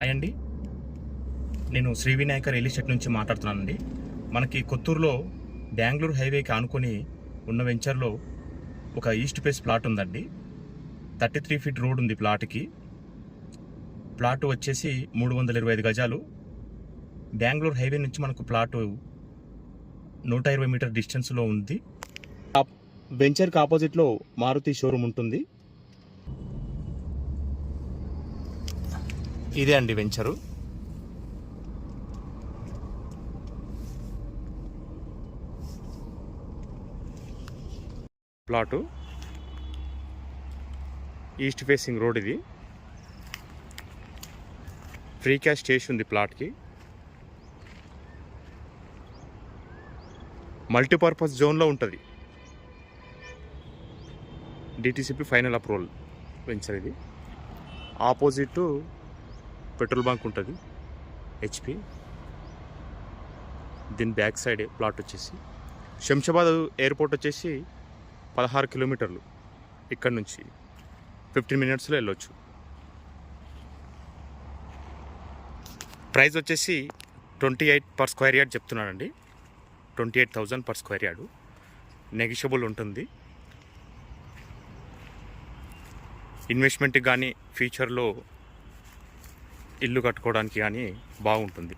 Hi అండి, నేను Shri Vinayaka real estate నుంచి మాట్లాడుతున్నానండి. మనకి కొత్తూరులో బెంగళూరు హైవేకి ఆనుకొని ఉన్న వెంచర్లో ఒక ఈస్ట్ ఫేస్ ప్లాట్ ఉందండి. 33 ఫీట్ రోడ్ ఉంది ప్లాట్కి. ప్లాట్ వచ్చేసి 325 గజాలు. బెంగళూరు హైవే నుంచి మనకు ప్లాటు 120 మీటర్ డిస్టెన్స్లో ఉంది. వెంచర్కి ఆపోజిట్లో మారుతి షోరూమ్ ఉంటుంది. ఇదే అండి venture. Plot east facing road. ఇది ఫ్రీ క్యాష్ చేసి ఉంది ప్లాట్కి. మల్టీపర్పస్ జోన్లో ఉంటుంది. డిటిసిపి ఫైనల్ అప్రూవల్ వెంచర్ ఇది. ఆపోజిట్ పెట్రోల్ బంక్ ఉంటుంది, హెచ్పి. దీని బ్యాక్ సైడ్ ప్లాట్ వచ్చేసి శంషాబాద్ ఎయిర్పోర్ట్ వచ్చేసి 16 కిలోమీటర్లు. ఇక్కడ నుంచి 15 మినిట్స్లో వెళ్ళొచ్చు. ప్రైస్ వచ్చేసి 28 పర్ స్క్వేర్ యార్డ్ చెప్తున్నానండి. 28,000 పర్ స్క్వేర్ యార్డు. నెగిషియబుల్ ఉంటుంది. ఇన్వెస్ట్మెంట్కి కానీ ఫ్యూచర్లో ఇల్లు కట్టుకోవడానికి కానీ బాగుంటుంది.